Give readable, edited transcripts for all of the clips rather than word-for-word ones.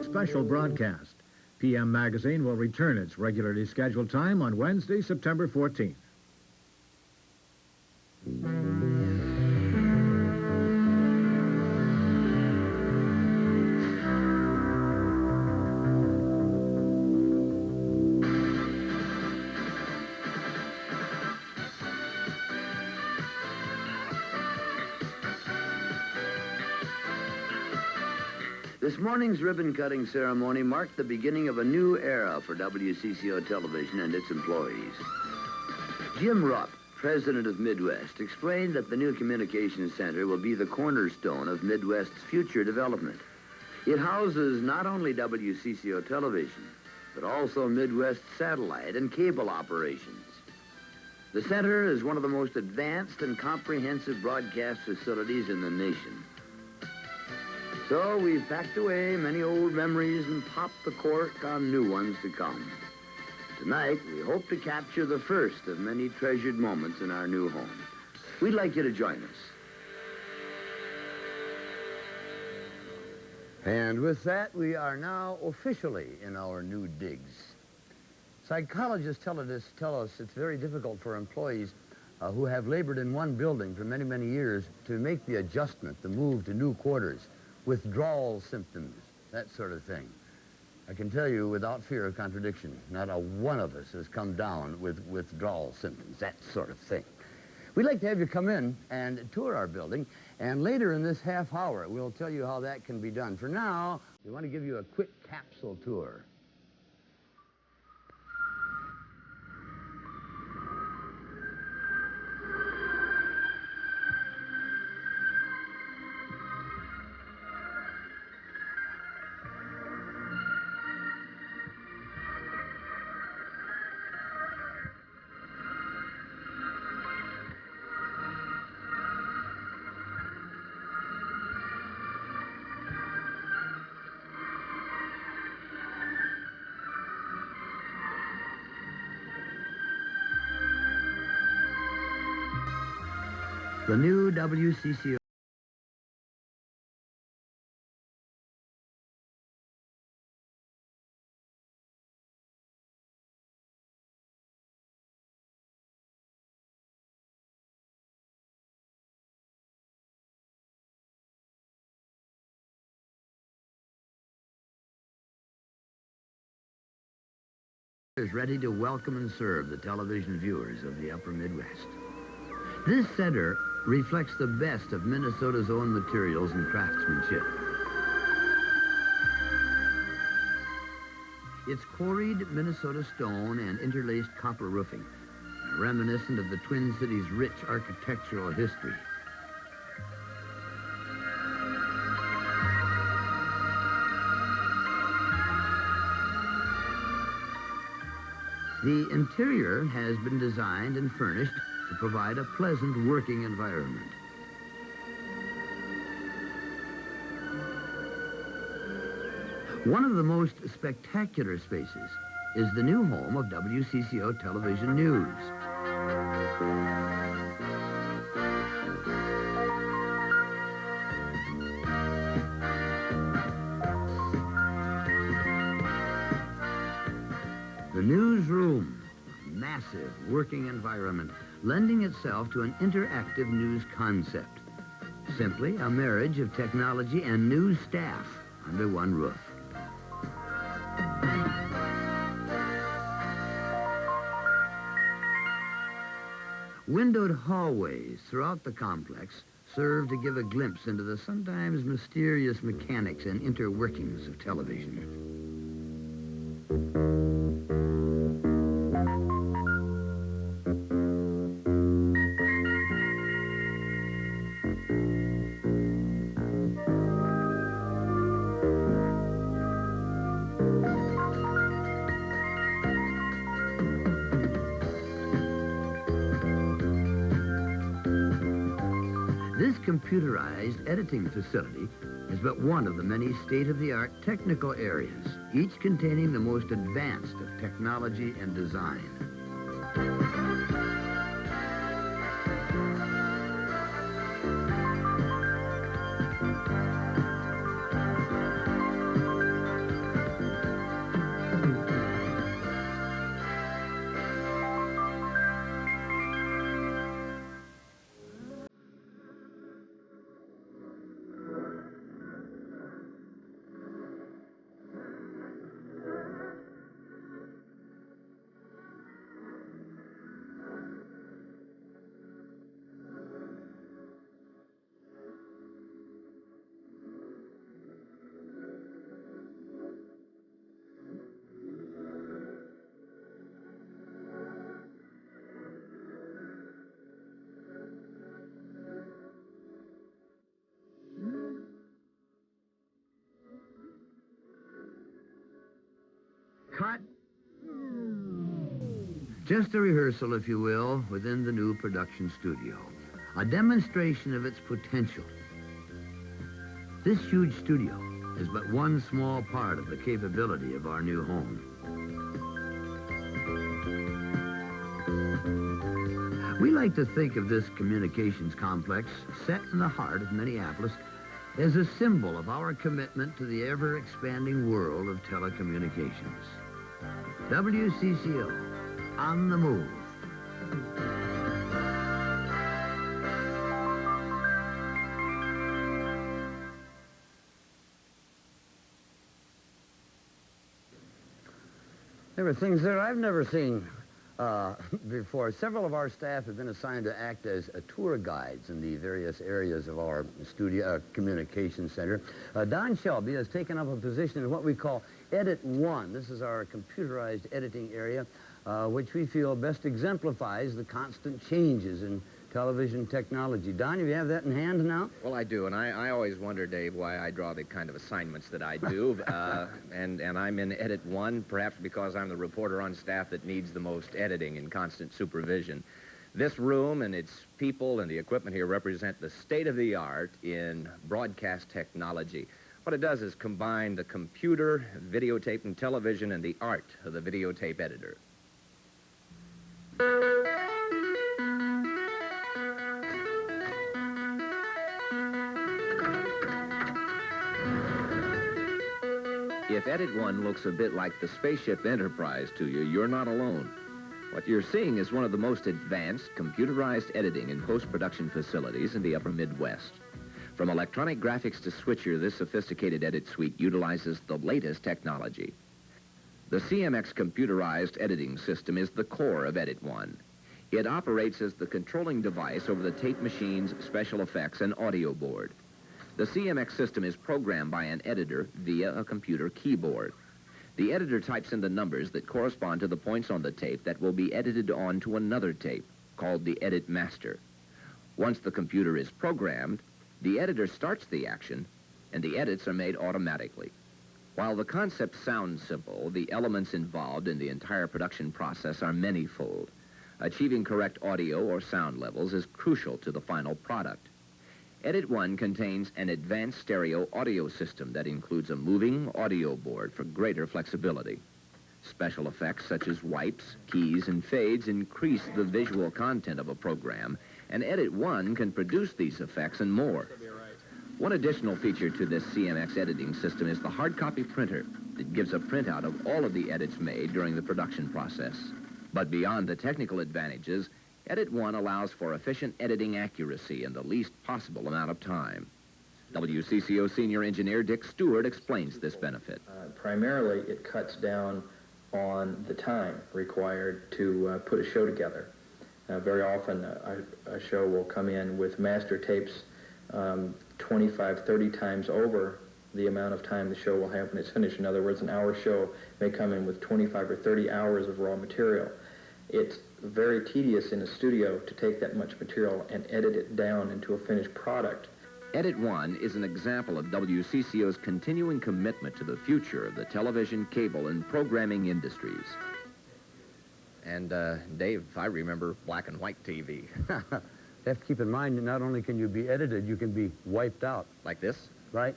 Special broadcast. PM Magazine will return its regularly scheduled time on Wednesday, September 14th. This morning's ribbon-cutting ceremony marked the beginning of a new era for WCCO Television and its employees. Jim Rupp, president of Midwest, explained that the new communications center will be the cornerstone of Midwest's future development. It houses not only WCCO Television, but also Midwest satellite and cable operations. The center is one of the most advanced and comprehensive broadcast facilities in the nation. So we've packed away many old memories and popped the cork on new ones to come. Tonight, we hope to capture the first of many treasured moments in our new home. We'd like you to join us. And with that, we are now officially in our new digs. Psychologists tell us it's very difficult for employees who have labored in one building for many, many years to make the adjustment, the move to new quarters. Withdrawal symptoms, that sort of thing. I can tell you without fear of contradiction, not a one of us has come down with withdrawal symptoms, that sort of thing. We'd like to have you come in and tour our building, and later in this half hour, we'll tell you how that can be done. For now, we want to give you a quick capsule tour. The new WCCO is ready to welcome and serve the television viewers of the Upper Midwest. This center reflects the best of Minnesota's own materials and craftsmanship. It's quarried Minnesota stone and interlaced copper roofing, reminiscent of the Twin Cities' rich architectural history. The interior has been designed and furnished to provide a pleasant working environment. One of the most spectacular spaces is the new home of WCCO Television News. The newsroom, a massive working environment, lending itself to an interactive news concept. Simply a marriage of technology and news staff under one roof. Windowed hallways throughout the complex serve to give a glimpse into the sometimes mysterious mechanics and interworkings of television. This computerized editing facility is but one of the many state-of-the-art technical areas, each containing the most advanced of technology and design. Cut. Just a rehearsal, if you will, within the new production studio. A demonstration of its potential. This huge studio is but one small part of the capability of our new home. We like to think of this communications complex set in the heart of Minneapolis as a symbol of our commitment to the ever-expanding world of telecommunications. WCCO, on the move. There were things there I've never seen before. Several of our staff have been assigned to act as tour guides in the various areas of our studio communication center. Don Shelby has taken up a position in what we call Edit 1. This is our computerized editing area, which we feel best exemplifies the constant changes in television technology. Don, you have that in hand now? Well, I do, and I always wonder, Dave, why I draw the kind of assignments that I do. And I'm in Edit 1, perhaps because I'm the reporter on staff that needs the most editing and constant supervision. This room and its people and the equipment here represent the state-of-the-art in broadcast technology. What it does is combine the computer, videotape, and television, and the art of the videotape editor. If Edit 1 looks a bit like the Spaceship Enterprise to you, you're not alone. What you're seeing is one of the most advanced computerized editing and post-production facilities in the upper Midwest. From electronic graphics to switcher, this sophisticated edit suite utilizes the latest technology. The CMX computerized editing system is the core of Edit 1. It operates as the controlling device over the tape machine's special effects and audio board. The CMX system is programmed by an editor via a computer keyboard. The editor types in the numbers that correspond to the points on the tape that will be edited onto another tape, called the Edit Master. Once the computer is programmed, the editor starts the action, and the edits are made automatically. While the concept sounds simple, the elements involved in the entire production process are manyfold. Achieving correct audio or sound levels is crucial to the final product. Edit 1 contains an advanced stereo audio system that includes a moving audio board for greater flexibility. Special effects such as wipes, keys, and fades increase the visual content of a program, and Edit 1 can produce these effects and more. One additional feature to this CMX editing system is the hard copy printer that gives a printout of all of the edits made during the production process. But beyond the technical advantages, Edit 1 allows for efficient editing accuracy in the least possible amount of time. WCCO Senior Engineer Dick Stewart explains this benefit. Primarily, it cuts down on the time required to put a show together. Very often, a show will come in with master tapes 25, 30 times over the amount of time the show will have when it's finished. In other words, an hour show may come in with 25 or 30 hours of raw material. It's very tedious in a studio to take that much material and edit it down into a finished product. Edit 1 is an example of WCCO's continuing commitment to the future of the television, cable, and programming industries. And, Dave, I remember black and white TV. You have to keep in mind that not only can you be edited, you can be wiped out. Like this? Right?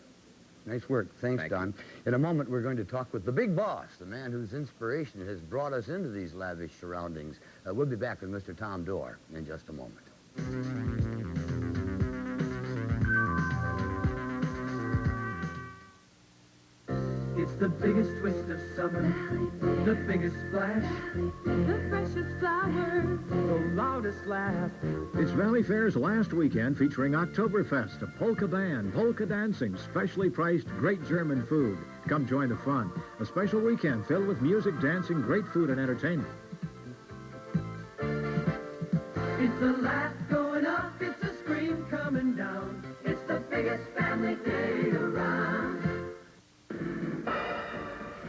Nice work. Thanks, Thank Don. you. In a moment, we're going to talk with the big boss, the man whose inspiration has brought us into these lavish surroundings. We'll be back with Mr. Tom Dorr in just a moment. It's the biggest twist of summer, the biggest splash, the freshest flowers, the loudest laugh. It's Valley Fair's last weekend featuring Oktoberfest, a polka band, polka dancing, specially priced, great German food. Come join the fun. A special weekend filled with music, dancing, great food, and entertainment. It's a laugh going up, it's a scream coming down. It's the biggest family day around.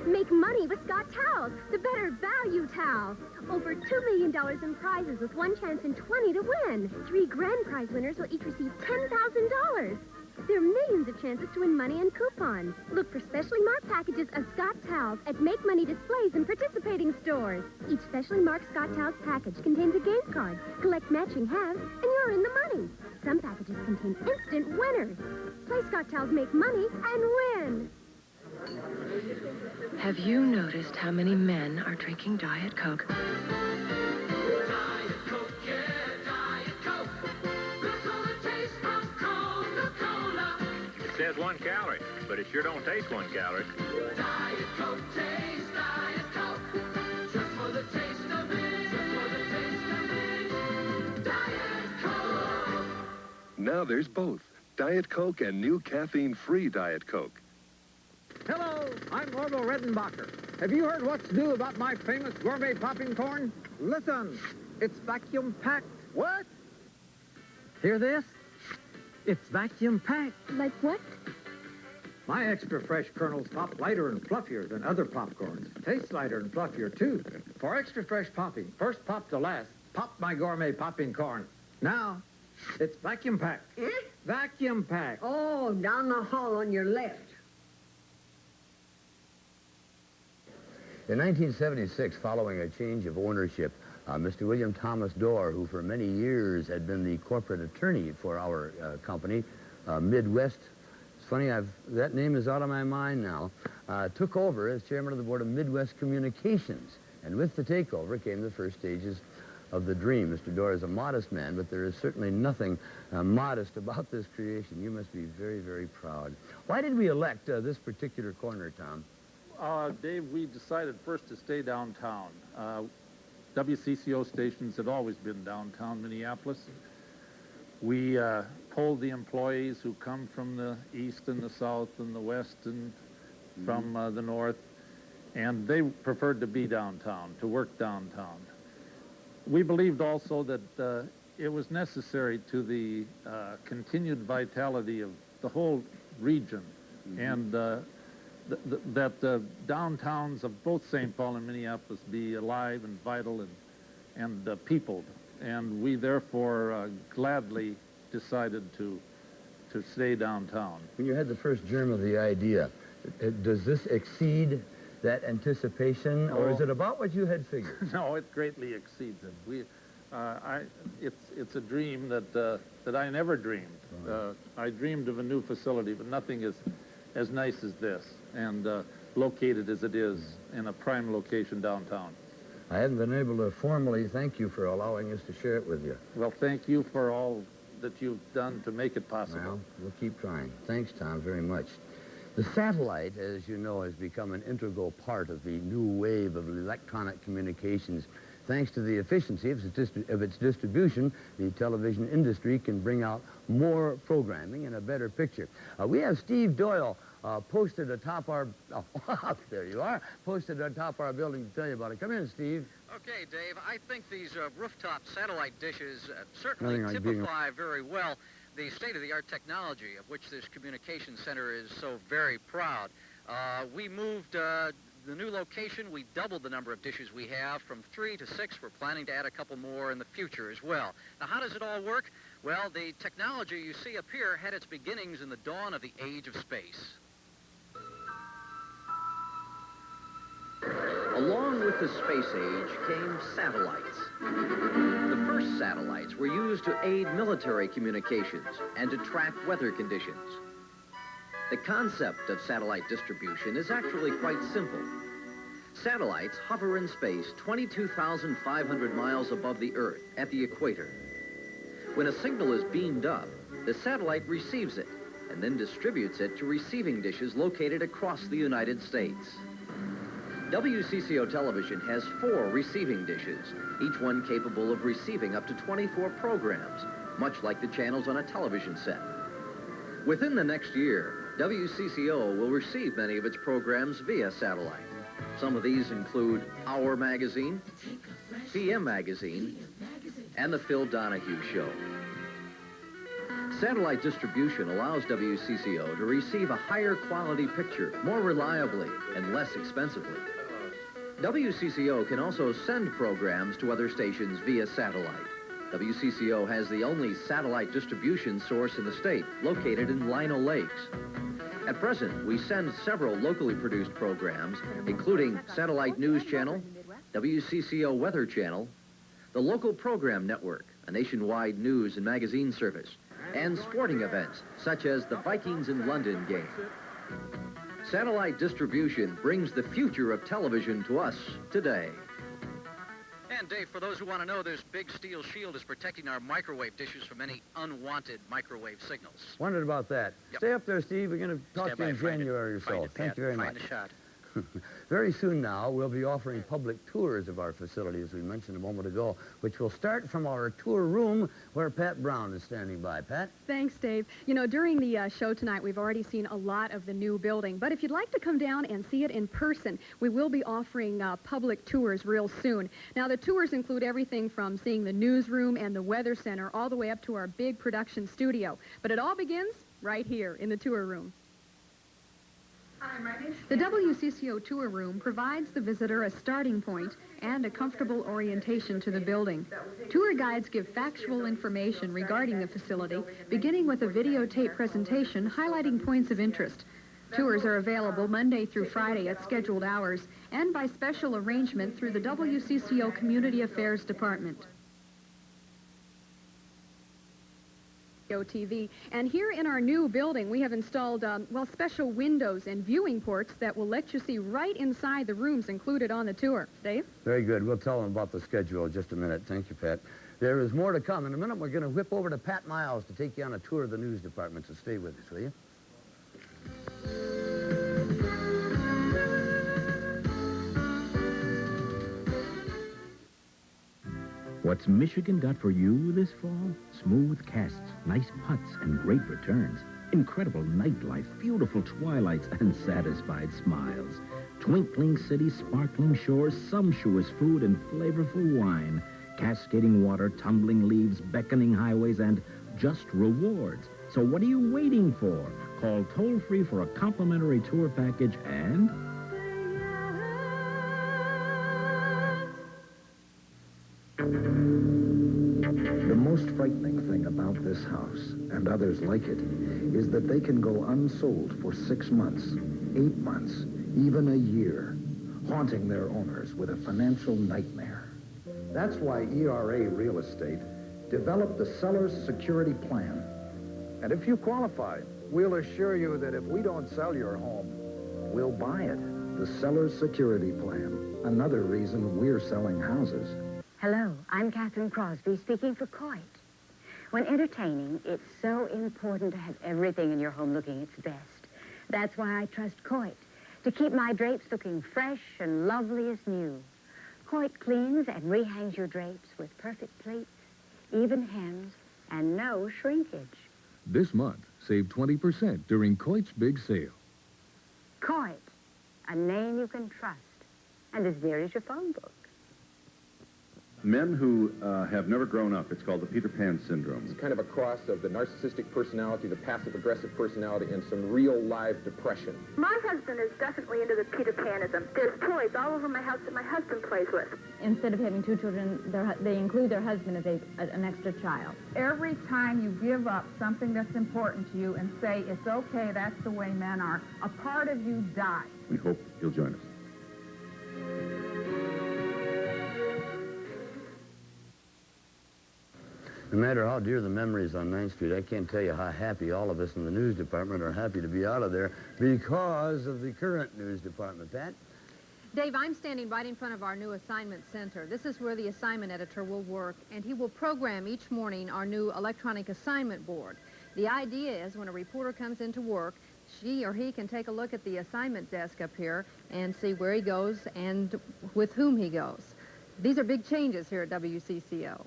Make money with Scott Towels, the better value towels. Over $2 million in prizes with one chance in 20 to win. 3 grand prize winners will each receive $10,000. There are millions of chances to win money and coupons. Look for specially marked packages of Scott towels at Make Money displays in participating stores. Each specially marked Scott towels package contains a game card. Collect matching halves, and you're in the money. Some packages contain instant winners. Play Scott towels Make Money and win. Have you noticed how many men are drinking Diet Coke? Diet Coke, yeah, Diet Coke. Look for the taste of Coca-Cola. It says 1 calorie, but it sure don't taste 1 calorie. Diet Coke, taste Diet Coke. Just for the taste of it, just for the taste of it. Diet Coke. Now there's both, Diet Coke and new caffeine-free Diet Coke. Hello, I'm Orville Redenbacher. Have you heard what's new about my famous gourmet popping corn? Listen, it's vacuum packed. What? Hear this? It's vacuum packed. Like what? My extra fresh kernels pop lighter and fluffier than other popcorns. Taste lighter and fluffier, too. For extra fresh popping, first pop to last, pop my gourmet popping corn. Now, it's vacuum packed. Eh? Vacuum packed. Oh, down the hall on your left. In 1976, following a change of ownership, Mr. William Thomas Dorr, who for many years had been the corporate attorney for our company, Midwest, it's funny, that name is out of my mind now, took over as chairman of the board of Midwest Communications. And with the takeover came the first stages of the dream. Mr. Dorr is a modest man, but there is certainly nothing modest about this creation. You must be very, very proud. Why did we elect this particular corner, Tom? Dave, we decided first to stay downtown. WCCO stations had always been downtown Minneapolis. We polled the employees who come from the east and the south and the west and from the north, and they preferred to be downtown, to work downtown. We believed also that it was necessary to the continued vitality of the whole region, and that the downtowns of both St. Paul and Minneapolis be alive and vital and peopled. And we therefore gladly decided to stay downtown. When you had the first germ of the idea, does this exceed that anticipation, or is it about what you had figured? No, it greatly exceeds it. It's a dream that I never dreamed. I dreamed of a new facility, but nothing is as nice as this, and located as it is in a prime location downtown. I haven't been able to formally thank you for allowing us to share it with you. Well, thank you for all that you've done to make it possible. Well, we'll keep trying. Thanks, Tom, very much. The satellite, as you know, has become an integral part of the new wave of electronic communications. Thanks to the efficiency of its distribution, the television industry can bring out more programming and a better picture. We have Steve Doyle posted atop our... Oh, there you are. Posted atop our building to tell you about it. Come in, Steve. Okay, Dave. I think these rooftop satellite dishes certainly typify very well the state-of-the-art technology of which this communication center is so very proud. We moved... the new location, we doubled the number of dishes we have from 3 to 6. We're planning to add a couple more in the future as well. Now, how does it all work? Well, the technology you see up here had its beginnings in the dawn of the age of space. Along with the space age came satellites. The first satellites were used to aid military communications and to track weather conditions. The concept of satellite distribution is actually quite simple. Satellites hover in space 22,500 miles above the Earth at the equator. When a signal is beamed up, the satellite receives it and then distributes it to receiving dishes located across the United States. WCCO television has 4 receiving dishes, each one capable of receiving up to 24 programs, much like the channels on a television set. Within the next year, WCCO will receive many of its programs via satellite. Some of these include Our Magazine, PM Magazine, and The Phil Donahue Show. Satellite distribution allows WCCO to receive a higher quality picture more reliably and less expensively. WCCO can also send programs to other stations via satellite. WCCO has the only satellite distribution source in the state, located in Lino Lakes. At present, we send several locally produced programs, including Satellite News Channel, WCCO Weather Channel, the Local Program Network, a nationwide news and magazine service, and sporting events, such as the Vikings in London game. Satellite distribution brings the future of television to us today. And Dave, for those who want to know, this big steel shield is protecting our microwave dishes from any unwanted microwave signals. Wondered about that. Yep. Stay up there, Steve. We're going to talk to you in January or so. Thank you very much. Find a shot. Very soon now, we'll be offering public tours of our facility, as we mentioned a moment ago, which will start from our tour room where Pat Brown is standing by. Pat? Thanks, Dave. You know, during the show tonight, we've already seen a lot of the new building. But if you'd like to come down and see it in person, we will be offering public tours real soon. Now, the tours include everything from seeing the newsroom and the weather center all the way up to our big production studio. But it all begins right here in the tour room. The WCCO tour room provides the visitor a starting point and a comfortable orientation to the building. Tour guides give factual information regarding the facility, beginning with a videotape presentation highlighting points of interest. Tours are available Monday through Friday at scheduled hours and by special arrangement through the WCCO Community Affairs Department. TV. And here in our new building, we have installed, special windows and viewing ports that will let you see right inside the rooms included on the tour. Dave? Very good. We'll tell them about the schedule in just a minute. Thank you, Pat. There is more to come. In a minute, we're going to whip over to Pat Miles to take you on a tour of the news department, so stay with us, will you? What's Michigan got for you this fall? Smooth casts, nice putts, and great returns. Incredible nightlife, beautiful twilights, and satisfied smiles. Twinkling cities, sparkling shores, sumptuous food, and flavorful wine. Cascading water, tumbling leaves, beckoning highways, and just rewards. So what are you waiting for? Call toll-free for a complimentary tour package and... The most frightening thing about this house, and others like it, is that they can go unsold for 6 months, 8 months, even a year, haunting their owners with a financial nightmare. That's why ERA Real Estate developed the Seller's Security Plan. And if you qualify, we'll assure you that if we don't sell your home, we'll buy it. The Seller's Security Plan. Another reason we're selling houses. Hello, I'm Catherine Crosby speaking for Coit. When entertaining, it's so important to have everything in your home looking its best. That's why I trust Coit to keep my drapes looking fresh and lovely as new. Coit cleans and rehangs your drapes with perfect pleats, even hems, and no shrinkage. This month, save 20% during Coit's big sale. Coit, a name you can trust, and as dear as your phone book. Men who have never grown up, it's called the Peter Pan syndrome. It's kind of a cross of the narcissistic personality, the passive-aggressive personality, and some real live depression. My husband is definitely into the Peter Panism. There's toys all over my house that my husband plays with. Instead of having 2 children, they include their husband as an extra child. Every time you give up something that's important to you and say, it's okay, that's the way men are, a part of you dies. We hope you'll join us. No matter how dear the memories on 9th Street, I can't tell you how happy all of us in the news department are happy to be out of there because of the current news department. Pat? Dave, I'm standing right in front of our new assignment center. This is where the assignment editor will work, and he will program each morning our new electronic assignment board. The idea is when a reporter comes into work, she or he can take a look at the assignment desk up here and see where he goes and with whom he goes. These are big changes here at WCCO.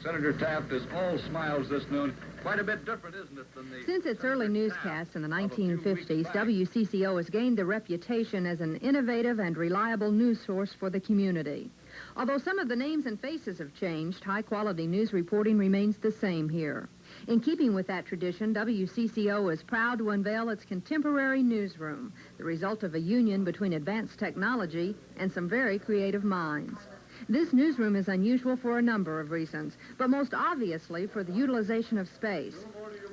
Senator Taft is all smiles this noon. Quite a bit different, isn't it, than the... Since its early newscasts in the 1950s, WCCO has gained the reputation as an innovative and reliable news source for the community. Although some of the names and faces have changed, high-quality news reporting remains the same here. In keeping with that tradition, WCCO is proud to unveil its contemporary newsroom, the result of a union between advanced technology and some very creative minds. This newsroom is unusual for a number of reasons, but most obviously for the utilization of space.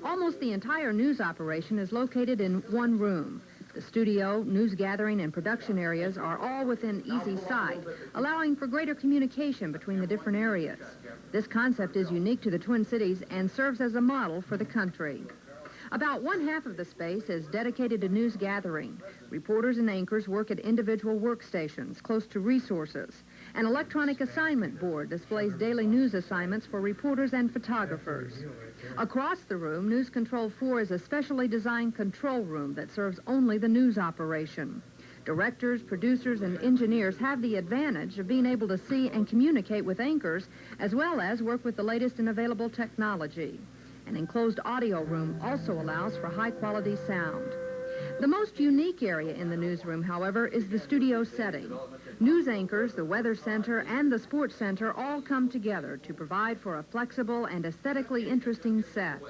Almost the entire news operation is located in one room. The studio, news gathering, and production areas are all within easy sight, allowing for greater communication between the different areas. This concept is unique to the Twin Cities and serves as a model for the country. About one half of the space is dedicated to news gathering. Reporters and anchors work at individual workstations close to resources. An electronic assignment board displays daily news assignments for reporters and photographers. Across the room, News Control 4 is a specially designed control room that serves only the news operation. Directors, producers, and engineers have the advantage of being able to see and communicate with anchors, as well as work with the latest in available technology. An enclosed audio room also allows for high-quality sound. The most unique area in the newsroom, however, is the studio setting. News anchors, the weather center, and the sports center all come together to provide for a flexible and aesthetically interesting set.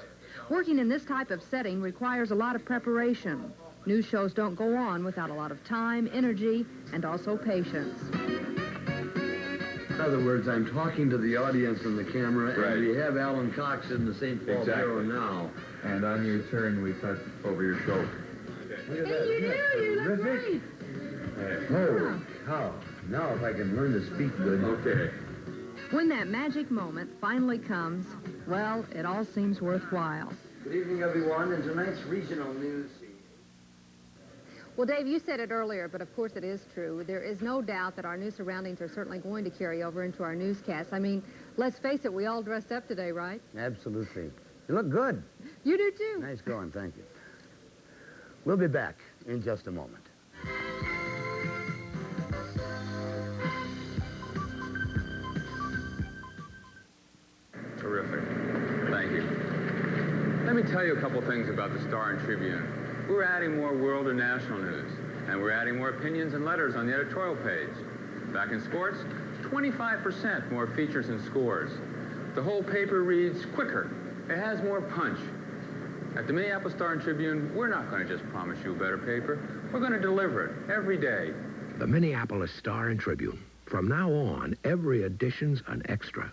Working in this type of setting requires a lot of preparation. News shows don't go on without a lot of time, energy, and also patience. In other words, I'm talking to the audience and the camera, Right. and we have Alan Cox in the St. Paul Bureau now. And on your turn, we touch over your shoulder. Look at that. You look great. Oh, how? Now if I can learn to speak good. Okay. When that magic moment finally comes, well, it all seems worthwhile. Good evening, everyone, and tonight's regional news. Well, Dave, you said it earlier, but of course it is true. There is no doubt that our new surroundings are certainly going to carry over into our newscasts. I mean, let's face it, we all dressed up today, right? Absolutely. You look good. You do, too. Nice going, thank you. We'll be back in just a moment. Terrific. Thank you. Let me tell you a couple things about the Star and Tribune. We're adding more world and national news, and we're adding more opinions and letters on the editorial page. Back in sports, 25% more features and scores. The whole paper reads quicker. It has more punch. At the Minneapolis Star and Tribune, we're not going to just promise you a better paper. We're going to deliver it every day. The Minneapolis Star and Tribune. From now on, every edition's an extra.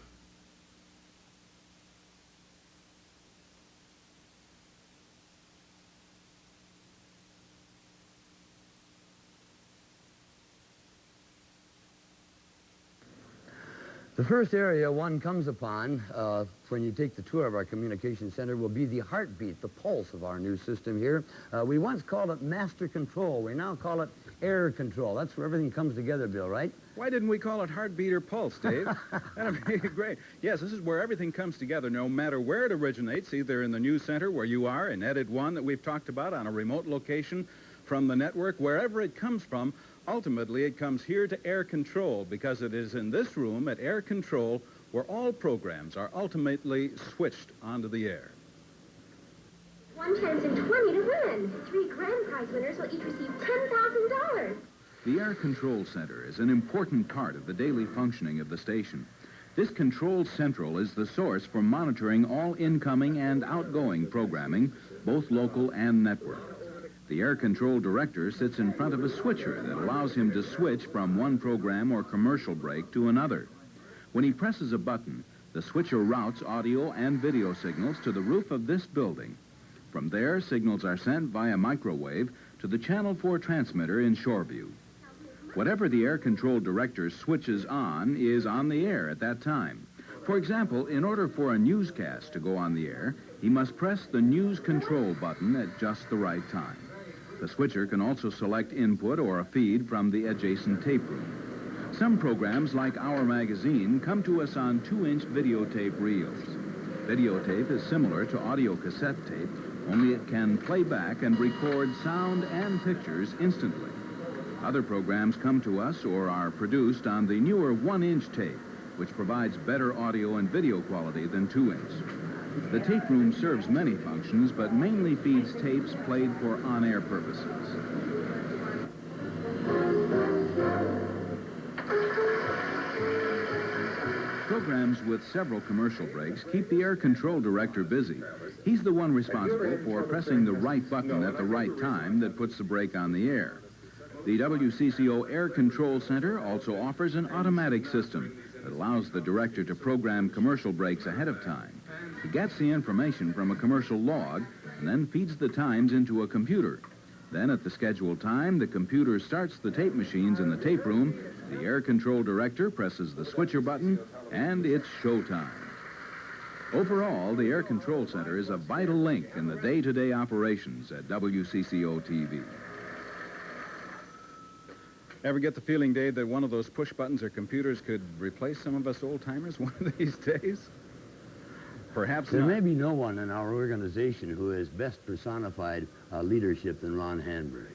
The first area one comes upon when you take the tour of our communication center will be the heartbeat, the pulse of our new system here. We once called it master control. We now call it air control. That's where everything comes together, Bill, right? Why didn't we call it heartbeat or pulse, Dave? That'd be great. Yes, this is where everything comes together, no matter where it originates, either in the news center where you are, in Edit 1 that we've talked about, on a remote location from the network, wherever it comes from. Ultimately, it comes here to Air Control, because it is in this room at Air Control where all programs are ultimately switched onto the air. One chance in 20 to win. 3 grand prize winners will each receive $10,000. The Air Control Center is an important part of the daily functioning of the station. This control central is the source for monitoring all incoming and outgoing programming, both local and network. The air control director sits in front of a switcher that allows him to switch from one program or commercial break to another. When he presses a button, the switcher routes audio and video signals to the roof of this building. From there, signals are sent via microwave to the Channel 4 transmitter in Shoreview. Whatever the air control director switches on is on the air at that time. For example, in order for a newscast to go on the air, he must press the news control button at just the right time. The switcher can also select input or a feed from the adjacent tape room. Some programs, like Our Magazine, come to us on 2-inch videotape reels. Videotape is similar to audio cassette tape, only it can play back and record sound and pictures instantly. Other programs come to us or are produced on the newer 1-inch tape, which provides better audio and video quality than 2-inch. The tape room serves many functions, but mainly feeds tapes played for on-air purposes. Programs with several commercial breaks keep the air control director busy. He's the one responsible for pressing the right button at the right time that puts the break on the air. The WCCO Air Control Center also offers an automatic system that allows the director to program commercial breaks ahead of time. He gets the information from a commercial log and then feeds the times into a computer. Then at the scheduled time, the computer starts the tape machines in the tape room, the air control director presses the switcher button, and it's showtime. Overall, the Air Control Center is a vital link in the day-to-day operations at WCCO TV. Ever get the feeling, Dave, that one of those push buttons or computers could replace some of us old-timers one of these days? Perhaps there not. may be no one in our organization who has best personified leadership than Ron Hanbury.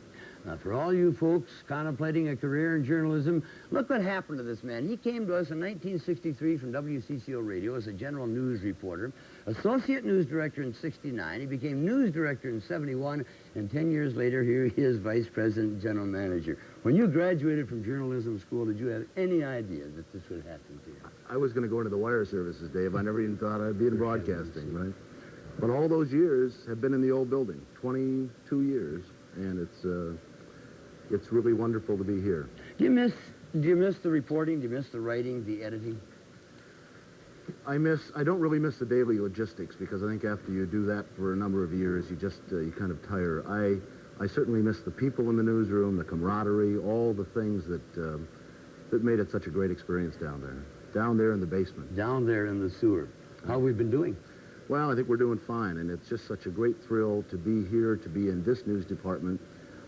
For all you folks contemplating a career in journalism, look what happened to this man. He came to us in 1963 from WCCO Radio as a general news reporter, associate news director in 69. He became news director in 71, and 10 years later, here he is vice president and general manager. When you graduated from journalism school, did you have any idea that this would happen to you? I was going to go into the wire services, Dave. I never even thought I'd be in broadcasting, right? But all those years have been in the old building, 22 years, and it's really wonderful to be here. Do you miss the reporting? Do you miss the writing, the editing? I don't really miss the daily logistics, because I think after you do that for a number of years, you kind of tire. I certainly miss the people in the newsroom, the camaraderie, all the things that made it such a great experience down there in the basement. Down there in the sewer. How have we been doing? Well, I think we're doing fine, and it's just such a great thrill to be here, to be in this news department.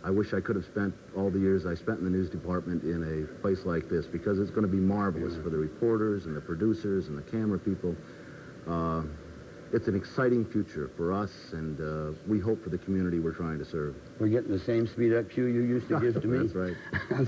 I wish I could have spent all the years I spent in the news department in a place like this, because it's going to be marvelous for the reporters and the producers and the camera people. It's an exciting future for us, and we hope for the community we're trying to serve. We're getting the same speed-up cue you used to give to me. That's right.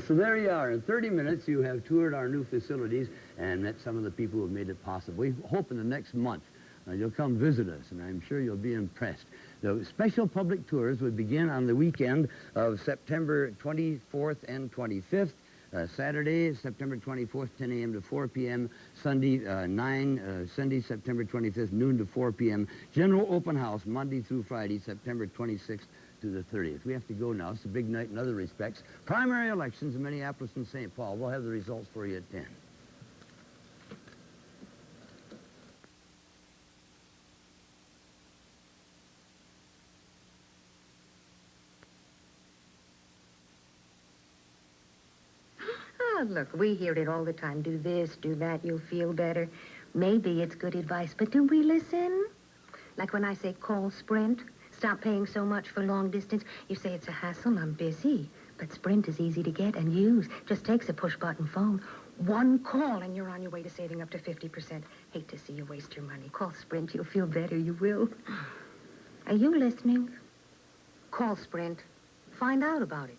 So there you are. In 30 minutes, you have toured our new facilities and met some of the people who have made it possible. We hope in the next month you'll come visit us, and I'm sure you'll be impressed. The special public tours would begin on the weekend of September 24th and 25th. Saturday, September 24th, 10 a.m. to 4 p.m. Sunday, Sunday, September 25th, noon to 4 p.m. General open house, Monday through Friday, September 26th to the 30th. We have to go now. It's a big night in other respects. Primary elections in Minneapolis and St. Paul. We'll have the results for you at 10. Look, we hear it all the time. Do this, do that, you'll feel better. Maybe it's good advice, but do we listen? Like when I say call Sprint, stop paying so much for long distance. You say it's a hassle, I'm busy. But Sprint is easy to get and use. Just takes a push-button phone. One call and you're on your way to saving up to 50%. Hate to see you waste your money. Call Sprint, you'll feel better, you will. Are you listening? Call Sprint. Find out about it.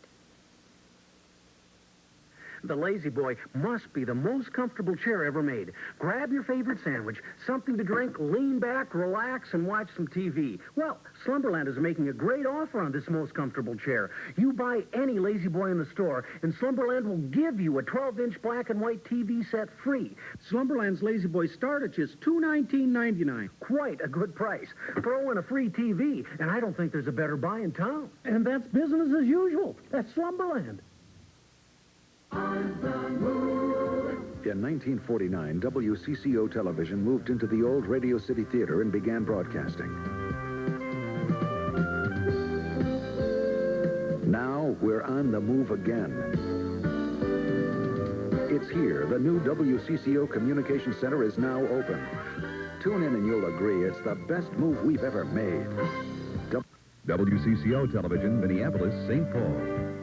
The Lazy Boy must be the most comfortable chair ever made. Grab your favorite sandwich, something to drink, lean back, relax, and watch some TV. Well, Slumberland is making a great offer on this most comfortable chair. You buy any Lazy Boy in the store, and Slumberland will give you a 12-inch black and white TV set free. Slumberland's Lazy Boy start at just $219.99. Quite a good price. Throw in a free TV, and I don't think there's a better buy in town. And that's business as usual. That's Slumberland. In 1949, WCCO television moved into the old Radio City Theater and began broadcasting. Now we're on the move again. It's here. The new WCCO Communication Center is now open. Tune in and you'll agree it's the best move we've ever made. WCCO Television, Minneapolis, St. Paul.